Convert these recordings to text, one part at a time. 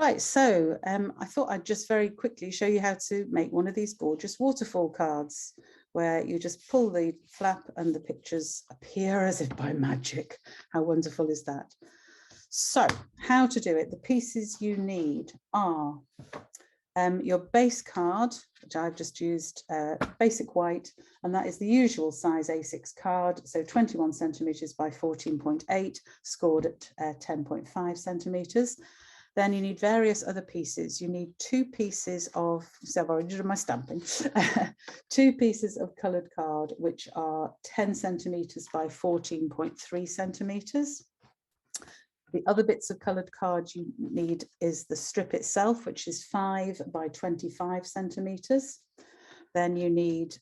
Right, so I thought I'd just very quickly show you how to make one of these gorgeous waterfall cards, where you just pull the flap and the pictures appear as if by magic. How wonderful is that? So how to do it? The pieces you need are your base card, which I've just used, basic white, and that is the usual size A6 card, so 21 centimetres by 14.8, scored at 10.5 centimetres. Then you need various other pieces. You need two pieces of, so I've already done my stamping, two pieces of coloured card, which are 10 centimetres by 14.3 centimetres. The other bits of coloured card you need is the strip itself, which is 5 by 25 centimetres. Then you need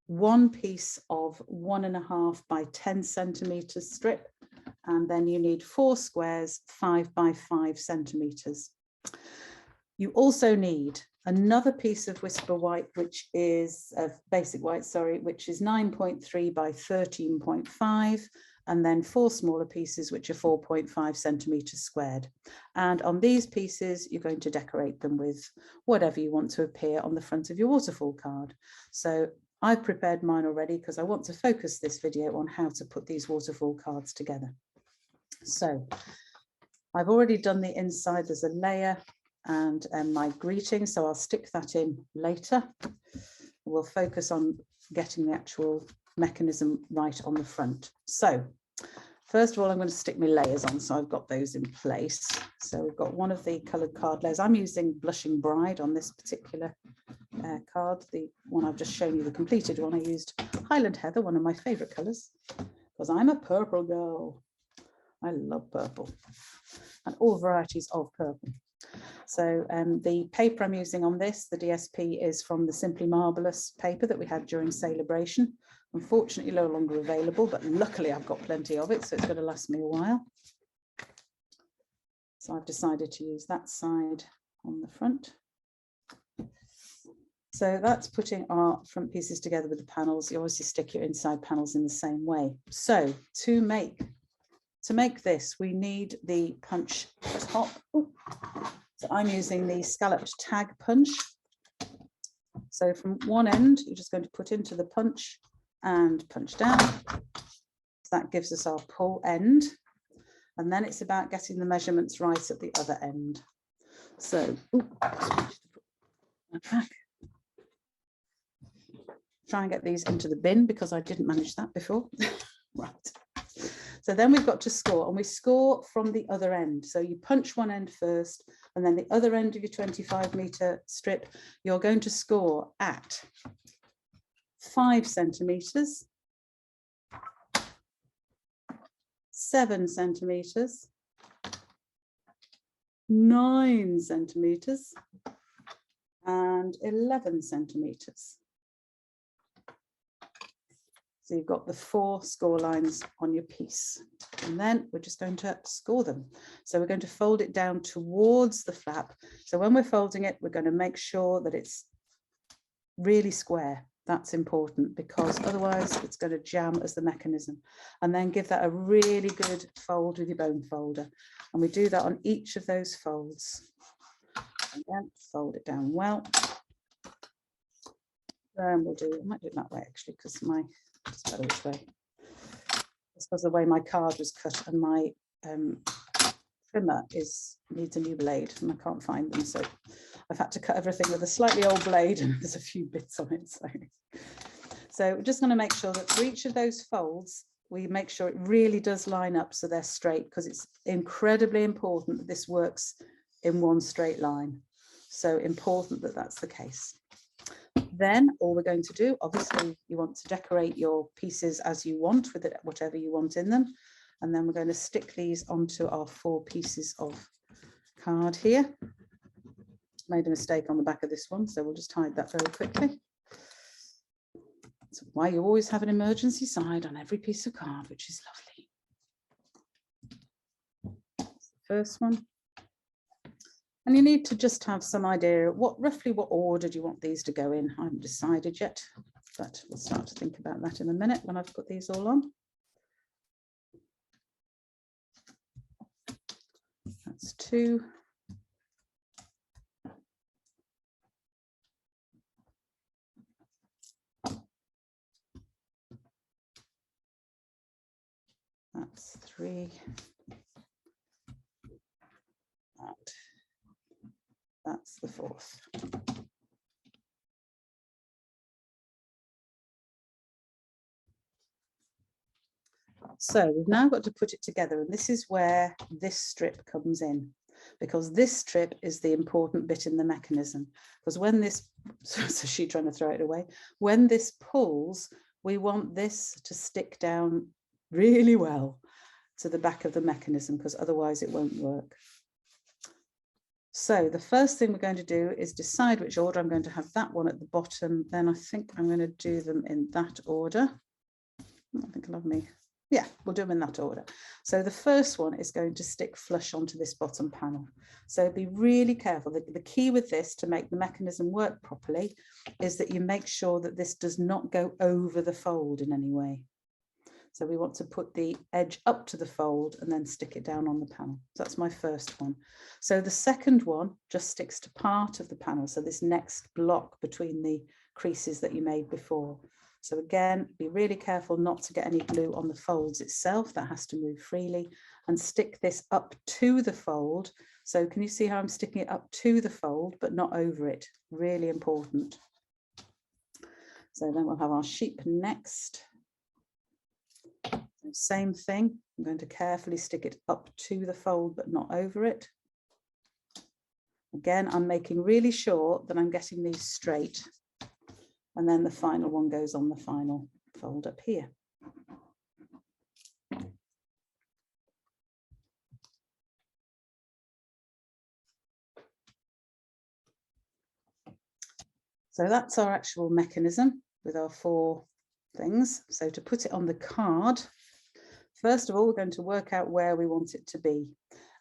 one piece of 1.5 by 10 centimetres strip. And then you need 4 squares, 5 by 5 centimetres. You also need another piece of whisper white, which is basic white, sorry, which is 9.3 by 13.5, and then 4 smaller pieces, which are 4.5 centimetres squared. And on these pieces, you're going to decorate them with whatever you want to appear on the front of your waterfall card. So I've prepared mine already because I want to focus this video on how to put these waterfall cards together. So I've already done the inside. There's a layer and my greeting, so I'll stick that in later. We'll focus on getting the actual mechanism right on the front. So first of all, I'm going to stick my layers on, so I've got those in place. So we've got one of the coloured card layers. I'm using Blushing Bride on this particular card. The one I've just shown you, the completed one, I used Highland Heather, one of my favourite colours, because I'm a purple girl. I love purple and all varieties of purple. So the paper I'm using on this, the DSP, is from the Simply Marvellous paper that we had during Celebration. Unfortunately, no longer available, but luckily I've got plenty of it, so it's going to last me a while. So I've decided to use that side on the front. So that's putting our front pieces together with the panels. You obviously stick your inside panels in the same way. So to make this, we need the punch top. Ooh. So I'm using the scalloped tag punch. So from one end, you're just going to put into the punch and punch down. So that gives us our pull end. And then it's about getting the measurements right at the other end. So, try and get these into the bin because I didn't manage that before. Right. So then we've got to score, and we score from the other end. So you punch one end first, and then the other end of your 25-metre strip, you're going to score at 5 centimetres, 7 centimetres, 9 centimetres, and 11 centimetres. So you've got the 4 score lines on your piece, and then we're just going to score them. So we're going to fold it down towards the flap. So when we're folding it, we're going to make sure that it's really square. That's important because otherwise it's going to jam as the mechanism. And then give that a really good fold with your bone folder. And we do that on each of those folds. Again, fold it down well. Then we'll do, I might do it that way actually, because it's better this way. It's because of the way my card was cut, and my trimmer needs a new blade and I can't find them, so I've had to cut everything with a slightly old blade, and there's a few bits on it. So we're just going to make sure that for each of those folds, we make sure it really does line up so they're straight, because it's incredibly important that this works in one straight line. So important that that's the case. Then all we're going to do, obviously you want to decorate your pieces as you want with it, whatever you want in them. And then we're going to stick these onto our 4 pieces of card here. Made a mistake on the back of this one, so we'll just hide that very quickly. That's why you always have an emergency side on every piece of card, which is lovely. That's the first one. And you need to just have some idea roughly what order do you want these to go in. I haven't decided yet, but we'll start to think about that in a minute when I've put these all on. That's 2, 3. And that's the 4th. So we've now got to put it together, and this is where this strip comes in, because this strip is the important bit in the mechanism. Because when this, so she's trying to throw it away, when this pulls, we want this to stick down really well to the back of the mechanism, because otherwise it won't work. So the first thing we're going to do is decide which order. I'm going to have that one at the bottom. Then I think I'm going to do them in that order. I think I'll have me. Yeah, we'll do them in that order. So the first one is going to stick flush onto this bottom panel. So be really careful. The key with this to make the mechanism work properly is that you make sure that this does not go over the fold in any way. So we want to put the edge up to the fold and then stick it down on the panel. So that's my first one. So the second one just sticks to part of the panel. So this next block between the creases that you made before. So again, be really careful not to get any glue on the folds itself. That has to move freely, and stick this up to the fold. So can you see how I'm sticking it up to the fold, but not over it? Really important. So then we'll have our sheep next. Same thing, I'm going to carefully stick it up to the fold, but not over it. Again, I'm making really sure that I'm getting these straight. And then the final one goes on the final fold up here. So that's our actual mechanism with our 4 things. So to put it on the card, first of all, we're going to work out where we want it to be.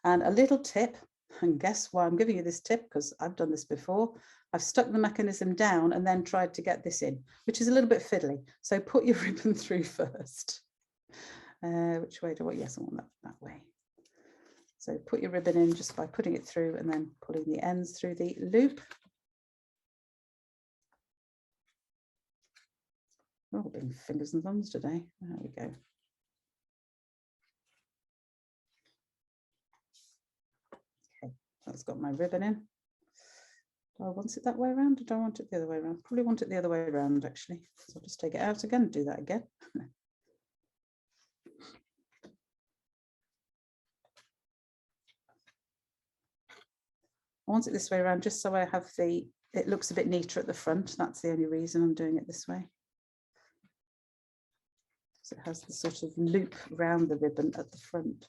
And a little tip, and guess why I'm giving you this tip, because I've done this before. I've stuck the mechanism down and then tried to get this in, which is a little bit fiddly. So put your ribbon through first. Which way do I want? Yes, I want that way. So put your ribbon in just by putting it through and then pulling the ends through the loop. Oh, being fingers and thumbs today. There we go. Okay, that's got my ribbon in. Do I want it that way around, or do I want it the other way around? Probably want it the other way around, actually. So I'll just take it out again and do that again. I want it this way around just so I have it looks a bit neater at the front. That's the only reason I'm doing it this way. So it has the sort of loop around the ribbon at the front.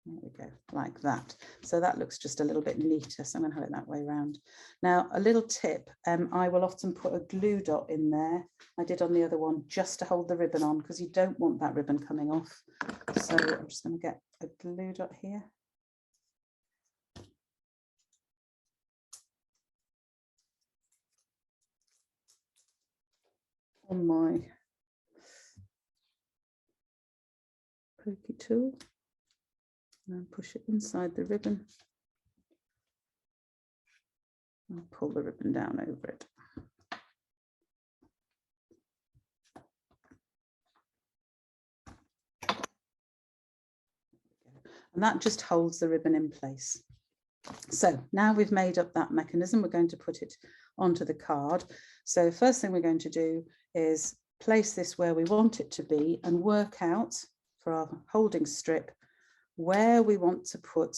There we go, like that. So that looks just a little bit neater. So I'm going to have it that way around. Now, a little tip, I will often put a glue dot in there. I did on the other one just to hold the ribbon on, because you don't want that ribbon coming off. So I'm just going to get a glue dot here. On my pokey tool. And push it inside the ribbon and pull the ribbon down over it. And that just holds the ribbon in place. So now we've made up that mechanism, we're going to put it onto the card. So first thing we're going to do is place this where we want it to be and work out for our holding strip where we want to put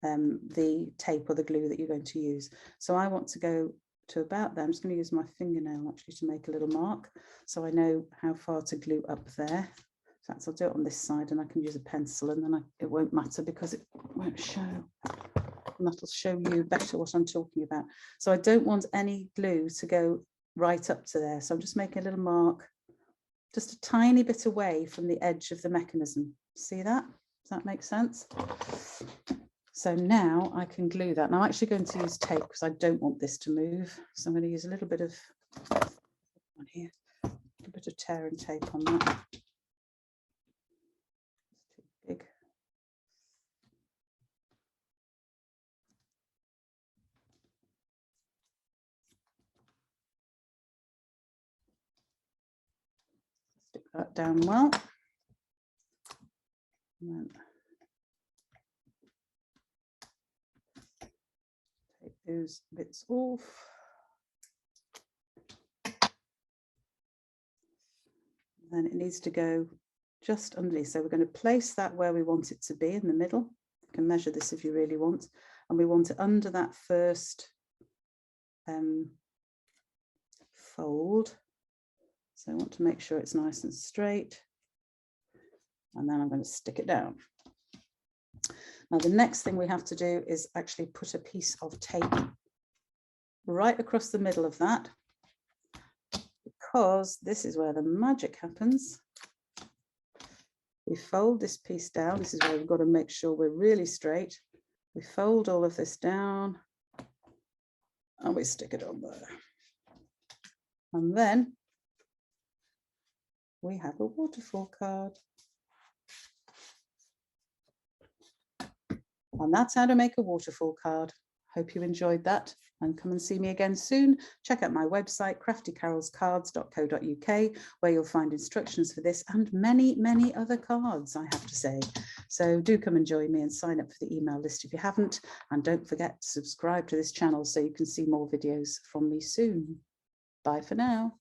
the tape or the glue that you're going to use. So I want to go to about there. I'm just going to use my fingernail actually to make a little mark so I know how far to glue up there. In fact, I'll do it on this side and I can use a pencil, and then it won't matter because it won't show. And that'll show you better what I'm talking about. So I don't want any glue to go right up to there. So I'm just making a little mark, just a tiny bit away from the edge of the mechanism. See that? Does that make sense? So now I can glue that. Now I'm actually going to use tape because I don't want this to move. So I'm going to use a little bit of on here, a little bit of tear and tape on that. It's too big. Stick that down well. And then take those bits off. Then it needs to go just underneath. So we're going to place that where we want it to be in the middle. You can measure this if you really want. And we want it under that first fold. So I want to make sure it's nice and straight. And then I'm going to stick it down. Now the next thing we have to do is actually put a piece of tape right across the middle of that, because this is where the magic happens. We fold this piece down. This is where we've got to make sure we're really straight. We fold all of this down and we stick it on there. And then we have a waterfall card. And that's how to make a waterfall card. Hope you enjoyed that, and come and see me again soon. Check out my website, craftycarolscards.co.uk, where you'll find instructions for this and many, many other cards, I have to say. So do come and join me and sign up for the email list if you haven't. And don't forget to subscribe to this channel so you can see more videos from me soon. Bye for now.